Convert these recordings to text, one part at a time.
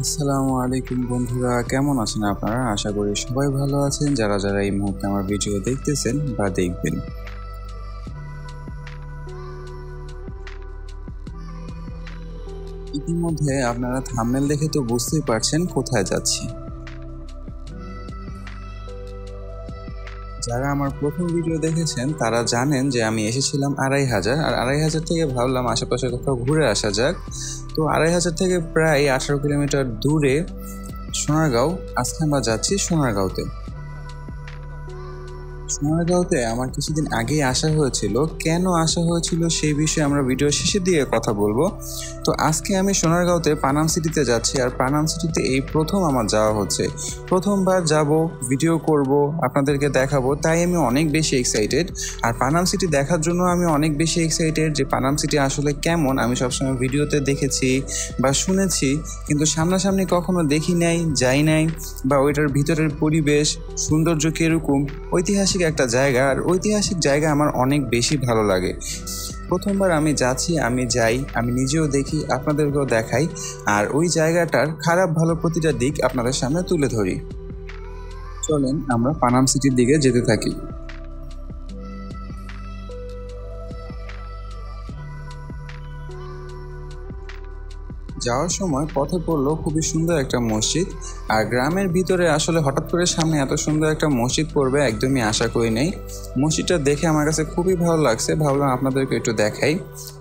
আসসালামু আলাইকুম বন্ধুরা, কেমন আছেন আপনারা? আশা করি সবাই ভালো আছেন। যারা যারা এই মুহূর্তে আমার ভিডিও দেখতেছেন বা দেখবেন, ইতিমধ্যে আপনারা থাম্বনেল দেখে তো বুঝতেই পারছেন কোথায় যাচ্ছি। যারা আমার প্রথম ভিডিও দেখেছেন তারা জানেন যে আমি এসেছিলাম 2500, আর 2500 থেকে ভাবলাম আশেপাশে কোথাও ঘুরে আসা যাক। তো 2500 থেকে প্রায় 18 কিলোমিটার দূরে সোনারগাঁও। আজকে আমরা যাচ্ছি সোনারগাঁওতে। সোনারগাঁওতে আমার কিছুদিন আগেই আসা হয়েছিল। কেন আসা হয়েছিল সেই বিষয়ে আমরা ভিডিও শেষের দিকে কথা বলবো। তো আজকে আমি সোনারগাঁওতে পানাম সিটিতে যাচ্ছি, আর পানাম সিটিতে এই প্রথম আমার যাওয়া হচ্ছে। প্রথমবার যাব, ভিডিও করব, আপনাদেরকে দেখাবো, তাই আমি অনেক বেশি এক্সাইটেড। আর পানাম সিটি দেখার জন্য আমি অনেক বেশি এক্সাইটেড যে পানাম সিটি আসলে কেমন আমি সবসময় ভিডিওতে দেখেছি বা শুনেছি, কিন্তু সামনাসামনি কখনো দেখি নাই, যাই নাই, বা ওইটার ভিতরের পরিবেশ সৌন্দর্য কীরকম। ঐতিহাসিক একটা জায়গা, আর ঐতিহাসিক জায়গা আমার অনেক বেশি ভালো লাগে। প্রথমবার আমি যাচ্ছি, আমি যাই, আমি নিজেও দেখি, আপনাদেরকেও দেখাই, আর ওই জায়গাটার খারাপ ভালো প্রতিটা দিক আপনাদের সামনে তুলে ধরি। চলেন আমরা পানাম সিটির দিকে যেতে থাকি। যাওয়ার সময় পথে পড়লো খুবই সুন্দর একটা মসজিদ। আর গ্রামের ভিতরে আসলে হঠাৎ করে সামনে এত সুন্দর একটা মসজিদ পড়বে একদমই আশা করি নাই। মসজিদটা দেখে আমার কাছে খুবই ভালো লাগছে, ভাবলাম আপনাদেরকে একটু দেখাই।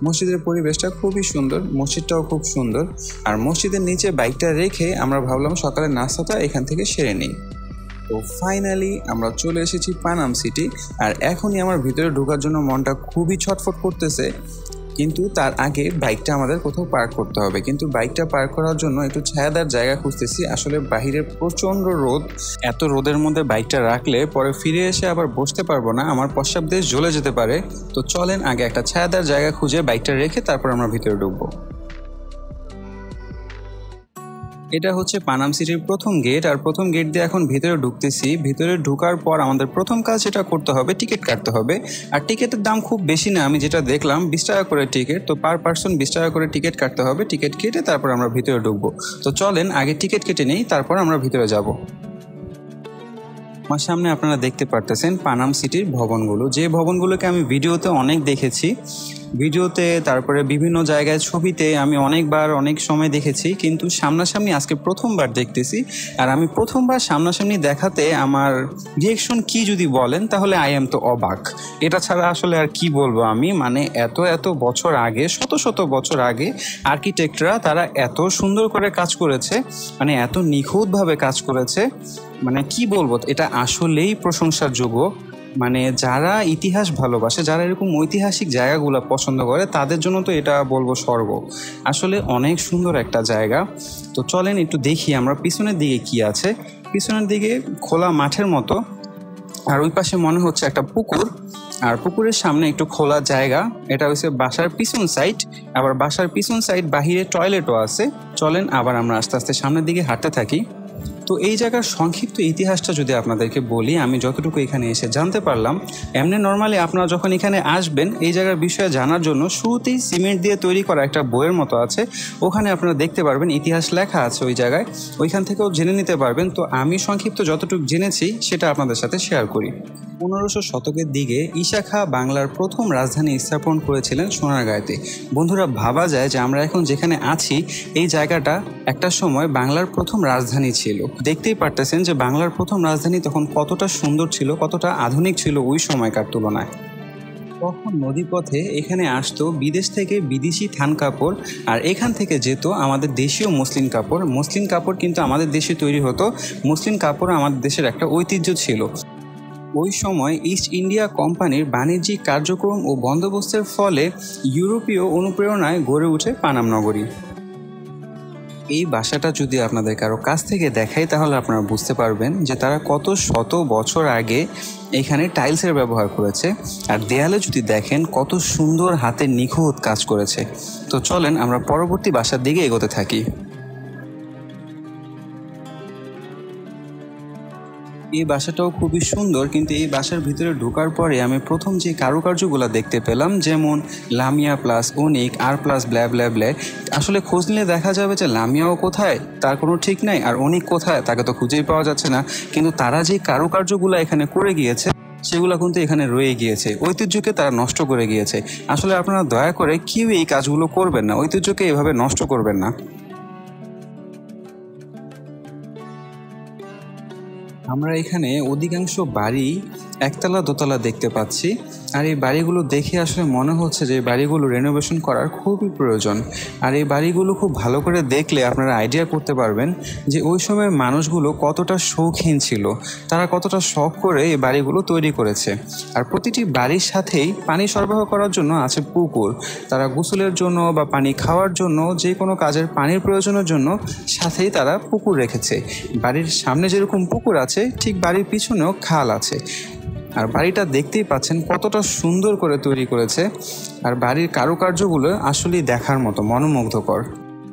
মসজিদের পরিবেশটা খুবই সুন্দর, মসজিদটাও খুব সুন্দর। আর মসজিদের নিচে বাইকটা রেখে আমরা ভাবলাম সকালের নাস্তাটা এখান থেকে সেরে নিই। তো ফাইনালি আমরা চলে এসেছি পানাম সিটি। আর এখনই আমার ভিতরে ঢোকার জন্য মনটা খুবই ছটফট করতেছে, কিন্তু তার আগে বাইকটা আমাদের কোথাও পার্ক করতে হবে। কিন্তু বাইকটা পার্ক করার জন্য একটু ছায়াদার জায়গা খুঁজতেছি। আসলে বাহিরে প্রচণ্ড রোদ, এত রোদের মধ্যে বাইকটা রাখলে পরে ফিরে এসে আবার বসতে পারবো না, আমার প্রস্রাব দেশ জ্বলে যেতে পারে। তো চলেন আগে একটা ছায়াদার জায়গা খুঁজে বাইকটা রেখে তারপর আমরা ভিতরে ঢুকবো। এটা হচ্ছে পানাম সিটির প্রথম গেট, আর প্রথম গেট দিয়ে এখন ভিতরে ঢুকতেছি। ভিতরে ঢোকার পর আমাদের প্রথম কাজ যেটা করতে হবে, টিকিট কাটতে হবে। আর টিকিটের দাম খুব বেশি না, আমি যেটা দেখলাম 20 টাকা করে টিকিট। তো পার পার্সন 20 টাকা করে টিকিট কাটতে হবে। টিকিট কেটে তারপর আমরা ভিতরে ঢুকবো। তো চলেন আগে টিকিট কেটে নেই, তারপর আমরা ভিতরে যাব। আমার সামনে আপনারা দেখতে পারতেছেন পানাম সিটির ভবনগুলো, যে ভবনগুলোকে আমি ভিডিওতে অনেক দেখেছি, ভিডিওতে তারপরে বিভিন্ন জায়গায় ছবিতে আমি অনেকবার অনেক সময় দেখেছি, কিন্তু সামনাসামনি আজকে প্রথমবার দেখতেছি। আর আমি প্রথমবার সামনাসামনি দেখাতে আমার রিয়েকশন কি যদি বলেন তাহলে আই এম তো অবাক। এটা ছাড়া আসলে আর কি বলবো আমি, মানে এত এত বছর আগে, শত শত বছর আগে আর্কিটেক্টরা তারা এত সুন্দর করে কাজ করেছে, মানে এত নিখুঁতভাবে কাজ করেছে, মানে কি বলবো, এটা আসলেই প্রশংসার যোগ্য। মানে যারা ইতিহাস ভালোবাসে, যারা এরকম ঐতিহাসিক জায়গাগুলো পছন্দ করে, তাদের জন্য তো এটা বলবো স্বর্গ। আসলে অনেক সুন্দর একটা জায়গা। তো চলেন একটু দেখি আমরা পিছনের দিকে কি আছে। পিছনের দিকে খোলা মাঠের মতো, আর ওই পাশে মনে হচ্ছে একটা পুকুর, আর পুকুরের সামনে একটু খোলা জায়গা। এটা হচ্ছে বাসার পিছন সাইড, আবার বাসার পিছন সাইড বাহিরে টয়লেটও আছে। চলেন আবার আমরা আস্তে আস্তে সামনের দিকে হাঁটতে থাকি। তো এই জায়গার সংক্ষিপ্ত ইতিহাসটা যদি আপনাদেরকে বলি, আমি যতটুকু এখানে এসে জানতে পারলাম, এমনি নর্মালি আপনারা যখন এখানে আসবেন এই জায়গার বিষয়ে জানার জন্য শুরুতেই সিমেন্ট দিয়ে তৈরি করা একটা বইয়ের মতো আছে, ওখানে আপনারা দেখতে পারবেন ইতিহাস লেখা আছে ওই জায়গায়, ওইখান থেকেও জেনে নিতে পারবেন। তো আমি সংক্ষিপ্ত যতটুকু জেনেছি সেটা আপনাদের সাথে শেয়ার করি। 1500 শতকের দিকে ঈশা খাঁ বাংলার প্রথম রাজধানী স্থাপন করেছিলেন সোনারগাঁওতে। বন্ধুরা, ভাবা যায় যে আমরা এখন যেখানে আছি এই জায়গাটা একটা সময় বাংলার প্রথম রাজধানী ছিল। দেখতেই পারতেছেন যে বাংলার প্রথম রাজধানী তখন কতটা সুন্দর ছিল, কতটা আধুনিক ছিল ওই সময়কার তুলনায়। তখন নদীপথে এখানে আসতো বিদেশ থেকে বিদেশি থান কাপড়, আর এখান থেকে যেত আমাদের দেশীয় মসলিন কাপড়। মসলিন কাপড় কিন্তু আমাদের দেশে তৈরি হতো, মসলিন কাপড় আমাদের দেশের একটা ঐতিহ্য ছিল। ওই সময় ইস্ট ইন্ডিয়া কোম্পানির বাণিজ্যিক কার্যক্রম ও বন্দোবস্তের ফলে ইউরোপীয় অনুপ্রেরণায় গড়ে ওঠে পানাম নগরী। এই বাসাটা যদি আপনাদের কারো কাছ থেকে দেখাই তাহলে আপনারা বুঝতে পারবেন যে তারা কত শত বছর আগে এখানে টাইলসের ব্যবহার করেছে। আর দেয়ালে যদি দেখেন কত সুন্দর হাতের নিখুঁত কাজ করেছে। তো চলেন আমরা পরবর্তী বাসার দিকে এগোতে থাকি। এই বাসাটাও খুবই সুন্দর, কিন্তু এই বাসার ভিতরে ঢোকার পরে আমি প্রথম যে কারুকার্যগুলো দেখতে পেলাম, যেমন লামিয়া প্লাস অনিক আর প্লাস ব্ল্যা ব্ল্যা ব্ল্যা, আসলে খোঁজ নিলে দেখা যাবে যে লামিয়াও কোথায় তার কোনো ঠিক নাই, আর অনিক কোথায় তাকে তো খুঁজেই পাওয়া যাচ্ছে না। কিন্তু তারা যে কারুকার্যগুলো এখানে করে গিয়েছে সেগুলো কিন্তু এখানে রয়ে গিয়েছে, ঐতিহ্যকে তারা নষ্ট করে গিয়েছে। আসলে আপনারা দয়া করে কেউ এই কাজগুলো করবেন না, ঐতিহ্যকে এভাবে নষ্ট করবেন না। আমরা এখানে অধিকাংশ বাড়ি একতলা দোতলা দেখতে পাচ্ছি, আর এই বাড়িগুলো দেখে আসলে মনে হচ্ছে যে এই বাড়িগুলো রেনোভেশন করার খুবই প্রয়োজন। আর এই বাড়িগুলো খুব ভালো করে দেখলে আপনারা আইডিয়া করতে পারবেন যে ওই সময় মানুষগুলো কতটা শৌখিন ছিল, তারা কতটা শখ করে এই বাড়িগুলো তৈরি করেছে। আর প্রতিটি বাড়ির সাথেই পানি সরবরাহ করার জন্য আছে পুকুর, তারা গোসলের জন্য বা পানি খাওয়ার জন্য, যে কোনো কাজের পানির প্রয়োজনের জন্য সাথেই তারা পুকুর রেখেছে। বাড়ির সামনে যেরকম পুকুর আছে, ঠিক বাড়ির পিছনেও খাল আছে। আর বাড়িটা দেখতেই পাচ্ছেন কতটা সুন্দর করে তৈরি করেছে, আর বাড়ির কারুকার্যগুলো আসলেই দেখার মতো, মনোমুগ্ধকর।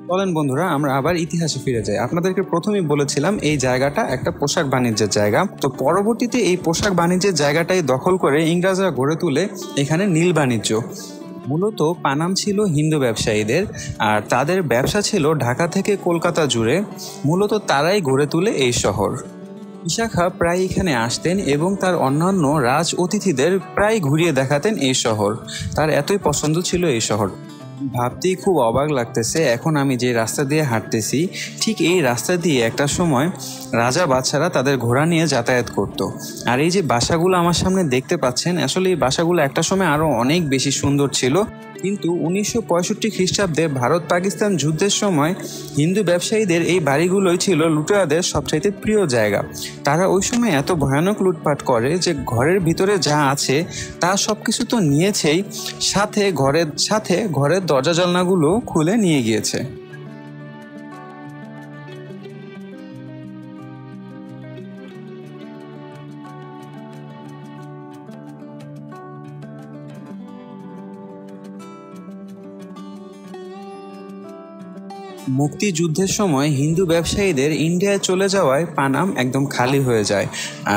চলেন বন্ধুরা, আমরা আবার ইতিহাসে ফিরে যাই। আপনাদেরকে প্রথমেই বলেছিলাম এই জায়গাটা একটা পোশাক বাণিজ্যের জায়গা, তো পরবর্তীতে এই পোশাক বাণিজ্যের জায়গাটাই দখল করে ইংরেজরা গড়ে তুলে এখানে নীল বাণিজ্য। মূলত পানাম ছিল হিন্দু ব্যবসায়ীদের, আর তাদের ব্যবসা ছিল ঢাকা থেকে কলকাতা জুড়ে। মূলত তারাই গড়ে তুলে এই শহর। বিশাখা প্রায় এখানে আসতেন এবং তার অন্যান্য রাজ অতিথিদের প্রায় ঘুরিয়ে দেখাতেন এই শহর। তার এতই পছন্দ ছিল এই শহর। ভাবতেই খুব অবাক লাগতেছে, এখন আমি যে রাস্তা দিয়ে হাঁটতেছি ঠিক এই রাস্তা দিয়ে একটা সময় রাজা বাদশারা তাদের ঘোড়া নিয়ে যাতায়াত করত। আর এই যে বাসাগুলো আমার সামনে দেখতে পাচ্ছেন, আসলে এই বাসাগুলো একটা সময় আরও অনেক বেশি সুন্দর ছিল, কিন্তু 1965 খ্রিস্টাব্দে ভারত পাকিস্তান যুদ্ধের সময় হিন্দু ব্যবসায়ীদের এই বাড়িগুলোই ছিল লুটেরাদের সবচাইতে প্রিয় জায়গা। তারা ওই সময় এত ভয়ানক লুটপাট করে যে ঘরের ভিতরে যা আছে তা সব কিছু তো নিয়েছেই, সাথে ঘরের দরজা জানলাগুলো খুলে নিয়ে গিয়েছে। মুক্তিযুদ্ধের সময় হিন্দু ব্যবসায়ীদের ইন্ডিয়ায় চলে যাওয়ায় পানাম একদম খালি হয়ে যায়,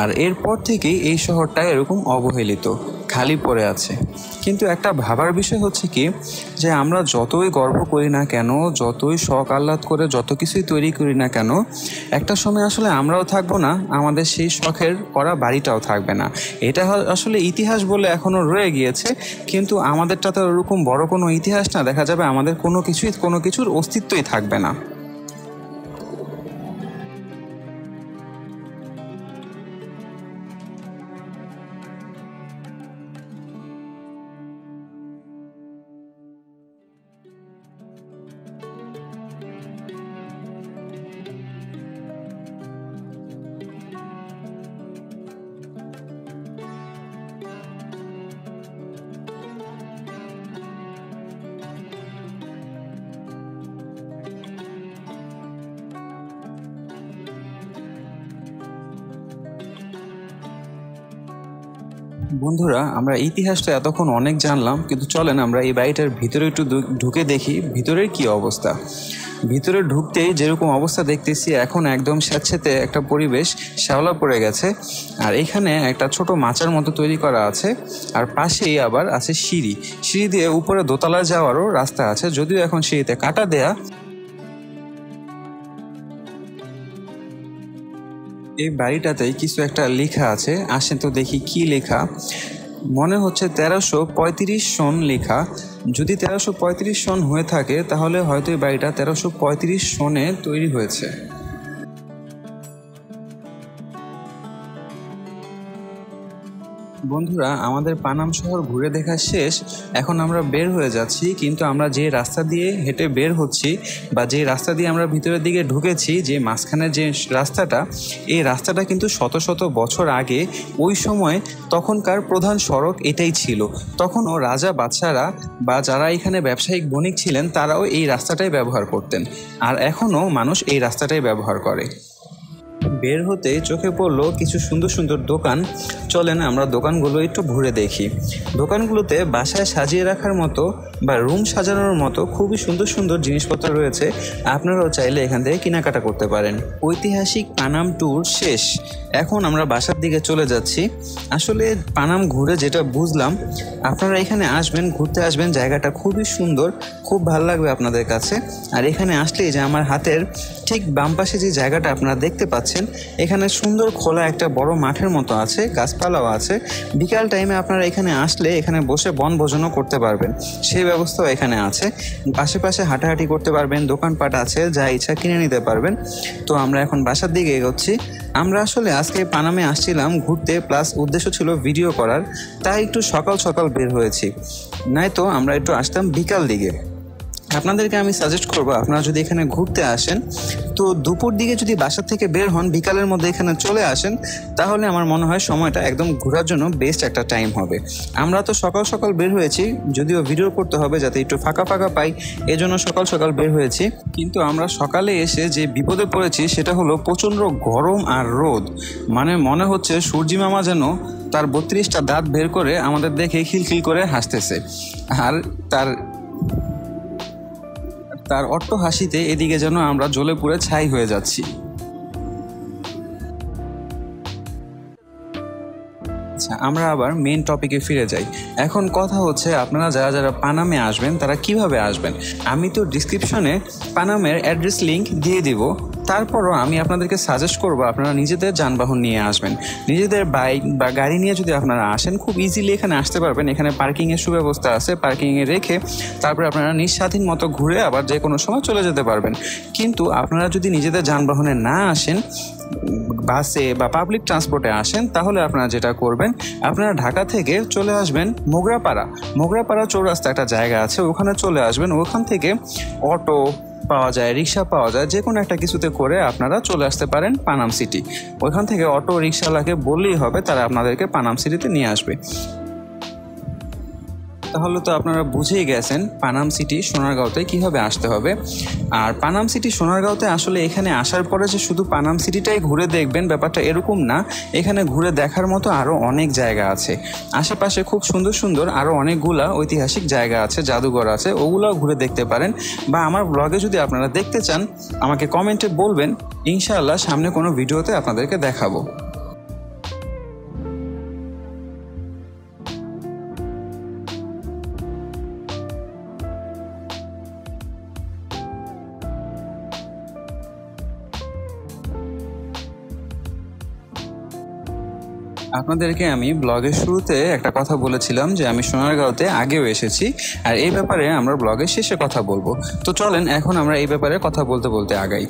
আর এরপর থেকেই এই শহরটা এরকম অবহেলিত খালি পড়ে আছে। কিন্তু একটা ভাবার বিষয় হচ্ছে কি, যে আমরা যতই গর্ব করি না কেন, যতই শখ আহ্লাদ করে যত কিছুই তৈরি করি না কেন, একটা সময় আসলে আমরাও থাকবো না, আমাদের সেই শখের করা বাড়িটাও থাকবে না। এটা আসলে ইতিহাস বলে এখনও রয়ে গিয়েছে, কিন্তু আমাদেরটা তো ওরকম বড় কোনো ইতিহাস না, দেখা যাবে আমাদের কোনো কিছুর অস্তিত্বই থাকবে না। বন্ধুরা, আমরা ইতিহাসটা এতক্ষণ অনেক জানলাম, কিন্তু চলেন আমরা এই বাড়িটার ভিতরে একটু ঢুকে দেখি ভিতরের কি অবস্থা। ভিতরে ঢুকতেই যেরকম অবস্থা দেখতেছি, এখন একদম স্যাঁতসেঁতে একটা পরিবেশ, শ্যাওলা পড়ে গেছে। আর এখানে একটা ছোট মাচার মতো তৈরি করা আছে, আর পাশেই আবার আছে সিঁড়ি দিয়ে উপরে দোতলায় যাওয়ারও রাস্তা আছে, যদিও এখন সিঁড়িতে কাটা দেয়া। এই বাড়িটাতেই কিছু একটা লেখা আছে, আসেন তো দেখি কি লেখা। মনে হচ্ছে 1335 সন লেখা। যদি 1335 সন হয়ে থাকে তাহলে হয়তো এই বাড়িটা 1335 সনে তৈরি হয়েছে। বন্ধুরা, আমাদের পানাম শহর ঘুরে দেখা শেষ, এখন আমরা বের হয়ে যাচ্ছি। কিন্তু আমরা যে রাস্তা দিয়ে হেঁটে বের হচ্ছি বা যে রাস্তা দিয়ে আমরা ভিতরের দিকে ঢুকেছি, যে মাঝখানের যে রাস্তাটা, এই রাস্তাটা কিন্তু শত শত বছর আগে ওই সময় তখনকার প্রধান সড়ক এটাই ছিল। তখনও রাজা বাদশারা বা যারা এখানে ব্যবসায়িক বণিক ছিলেন তারাও এই রাস্তাটাই ব্যবহার করতেন, আর এখনও মানুষ এই রাস্তাটাই ব্যবহার করে। বের হতে চোখে পড়লো কিছু সুন্দর সুন্দর দোকান। চলেন আমরা দোকানগুলো একটু ঘুরে দেখি। দোকানগুলোতে বাসায় সাজিয়ে রাখার মতো বা রুম সাজানোর মতো খুবই সুন্দর সুন্দর জিনিসপত্র রয়েছে, আপনারাও চাইলে এখান থেকে কেনাকাটা করতে পারেন। ঐতিহাসিক পানাম ট্যুর শেষ। এখন আমরা বাসার দিকে চলে যাচ্ছি। আসলে পানাম ঘুরে যেটা বুঝলাম, আপনারা এখানে আসবেন, ঘুরতে আসবেন, জায়গাটা খুবই সুন্দর, খুব ভালো লাগবে আপনাদের কাছে। আর এখানে আসলেই যে আমার হাতের ঠিক বাম পাশে যে জায়গাটা আপনারা দেখতে পাচ্ছেন, এখানে সুন্দর খোলা একটা বড় মাঠের মতো আছে, গাছপালাও আছে। বিকাল টাইমে আপনারা এখানে আসলে এখানে বসে বনভোজনও করতে পারবেন, সেই ব্যবস্থাও এখানে আছে। আশেপাশে হাঁটাহাঁটি করতে পারবেন, দোকানপাট আছে, যা ইচ্ছা কিনে নিতে পারবেন। তো আমরা এখন বাসার দিকে এগোচ্ছি। আমরা আসলে আজকে পানামে আসছিলাম ঘুরতে, প্লাস উদ্দেশ্য ছিল ভিডিও করার, তাই একটু সকাল সকাল বের হয়েছি, নয়তো আমরা একটু আসতাম বিকাল দিকে। আপনাদেরকে আমি সাজেস্ট করবো, আপনারা যদি এখানে ঘুরতে আসেন তো দুপুর দিকে যদি বাসা থেকে বের হন, বিকালের মধ্যে এখানে চলে আসেন, তাহলে আমার মনে হয় সময়টা একদম ঘোরার জন্য বেস্ট একটা টাইম হবে। আমরা তো সকাল সকাল বের হয়েছি, যদিও ভিডিও করতে হবে যাতে একটু ফাঁকা ফাঁকা পাই, এজন্য সকাল সকাল বের হয়েছি। কিন্তু আমরা সকালে এসে যে বিপদে পড়েছি সেটা হলো প্রচণ্ড গরম আর রোদ। মানে মনে হচ্ছে সূর্যি মামা যেন তার 32টা দাঁত বের করে আমাদের দেখে খিলখিল করে হাসতেছে, আর তার অট্ট হাসিতে এদিকে যেন আমরা জ্বলে পুড়ে ছাই হয়ে যাচ্ছি। আচ্ছা, আমরা আবার মেইন টপিকে ফিরে যাই। এখন কথা হচ্ছে, আপনারা যারা যারা পানামে আসবেন তারা কিভাবে আসবেন। আমি তো ডিসক্রিপশনে পানামের অ্যাড্রেস লিঙ্ক দিয়ে দিব, তারপরও আমি আপনাদেরকে সাজেস্ট করবো আপনারা নিজেদের যানবাহন নিয়ে আসবেন। নিজেদের বাইক বা গাড়ি নিয়ে যদি আপনারা আসেন, খুব ইজিলি এখানে আসতে পারবেন। এখানে পার্কিংয়ের সুব্যবস্থা আছে, পার্কিংয়ে রেখে তারপরে আপনারা নিঃস্বাধীন মতো ঘুরে আবার যে কোনো সময় চলে যেতে পারবেন। কিন্তু আপনারা যদি নিজেদের যানবাহনে না আসেন, বাসে বা পাবলিক ট্রান্সপোর্টে আসেন, তাহলে আপনারা যেটা করবেন, আপনারা ঢাকা থেকে চলে আসবেন মোগরাপাড়া চৌরাস্তা একটা জায়গা আছে, ওখানে চলে আসবেন। ওখান থেকে অটো পাওয়া যায়, রিক্সা পাওয়া যায়, যে কোনো একটা কিছুতে করে আপনারা চলে আসতে পারেন পানাম সিটি। ওইখান থেকে অটো রিক্সাওয়ালাকে বললেই হবে, তারা আপনাদেরকে পানাম সিটিতে নিয়ে আসবে। তাহলে তো আপনারা বুঝেই গেছেন পানাম সিটি সোনারগাঁওতে কীভাবে আসতে হবে। আর পানাম সিটি সোনারগাঁওতে আসলে এখানে আসার পরে যে শুধু পানাম সিটিটাই ঘুরে দেখবেন, ব্যাপারটা এরকম না। এখানে ঘুরে দেখার মতো আরও অনেক জায়গা আছে। আশেপাশে খুব সুন্দর সুন্দর আরও অনেকগুলা ঐতিহাসিক জায়গা আছে, জাদুঘর আছে, ওগুলোও ঘুরে দেখতে পারেন। বা আমার ব্লগে যদি আপনারা দেখতে চান, আমাকে কমেন্টে বলবেন, ইনশাআল্লাহ সামনে কোনো ভিডিওতে আপনাদেরকে দেখাবো। আপনাদেরকে আমি ব্লগের শুরুতে একটা কথা বলেছিলাম যে আমি সোনারগাঁওতে আগেও এসেছি, আর এই ব্যাপারে আমরা ব্লগের শেষে কথা বলবো। তো চলেন এখন আমরা এই ব্যাপারে কথা বলতে বলতে আগাই।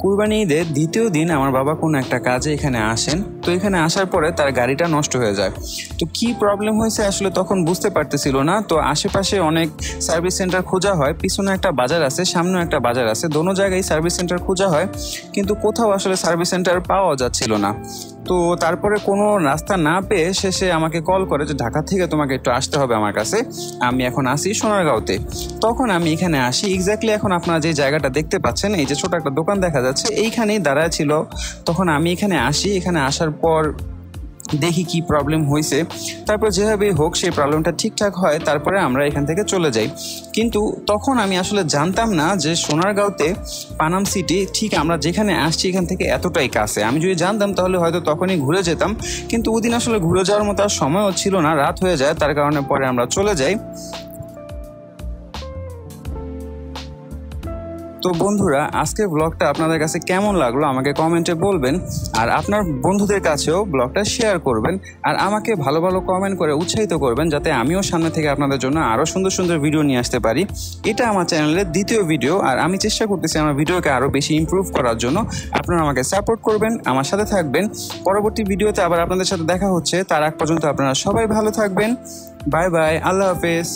কুরবানি ঈদের দ্বিতীয় দিন আমার বাবা কোনো একটা কাজে এখানে আসেন। তো এখানে আসার পরে তার গাড়িটা নষ্ট হয়ে যায়। তো কি প্রবলেম হয়েছে আসলে তখন বুঝতে পারতেছিল না। তো আশেপাশে অনেক সার্ভিস সেন্টার খোঁজা হয়, পিছনে একটা বাজার আছে, সামনেও একটা বাজার আছে, দোনো জায়গায় সার্ভিস সেন্টার খোঁজা হয়, কিন্তু কোথাও আসলে সার্ভিস সেন্টার পাওয়া যাচ্ছিল না। তো তারপরে কোনো রাস্তা না পেয়ে শেষে আমাকে কল করে যে ঢাকা থেকে তোমাকে একটু আসতে হবে আমার কাছে, আমি এখন আসি সোনারগাঁওতে। তখন আমি এখানে আসি। এক্স্যাক্টলি এখন আপনারা যে জায়গাটা দেখতে পাচ্ছেন, এই যে ছোট একটা দোকান দেখা যাচ্ছে, এইখানেই দাঁড়ায় ছিল। তখন আমি এখানে আসি, এখানে আসার পর দেখি কি প্রবলেম হয়েছে, তারপর যেভাবে হোক সেই প্রবলেমটা ঠিকঠাক হয়, তারপরে আমরা এখান থেকে চলে যাই। কিন্তু তখন আমি আসলে জানতাম না যে সোনারগাঁওতে পানাম সিটি ঠিক আমরা যেখানে আসছি এখান থেকে এতটাই কাছে। আমি যদি জানতাম তাহলে হয়তো তখনই ঘুরে যেতাম, কিন্তু ওদিন আসলে ঘুরে যাওয়ার মতো আর সময়ও ছিল না, রাত হয়ে যায়, তার কারণে পরে আমরা চলে যাই। তো বন্ধুরা, আজকের ব্লগটা আপনাদের কাছে কেমন লাগলো আমাকে কমেন্টে বলবেন, আর আপনার বন্ধুদের কাছেও ব্লগটা শেয়ার করবেন, আর আমাকে ভালো ভালো কমেন্ট করে উৎসাহিত করবেন, যাতে আমিও সামনে থেকে আপনাদের জন্য আরও সুন্দর সুন্দর ভিডিও নিয়ে আসতে পারি। এটা আমার চ্যানেলের দ্বিতীয় ভিডিও, আর আমি চেষ্টা করতেছি আমার ভিডিওকে আরও বেশি ইমপ্রুভ করার জন্য। আপনারা আমাকে সাপোর্ট করবেন, আমার সাথে থাকবেন। পরবর্তী ভিডিওতে আবার আপনাদের সাথে দেখা হচ্ছে, তার আগ পর্যন্ত আপনারা সবাই ভালো থাকবেন। বাই বাই, আল্লাহ হাফেজ।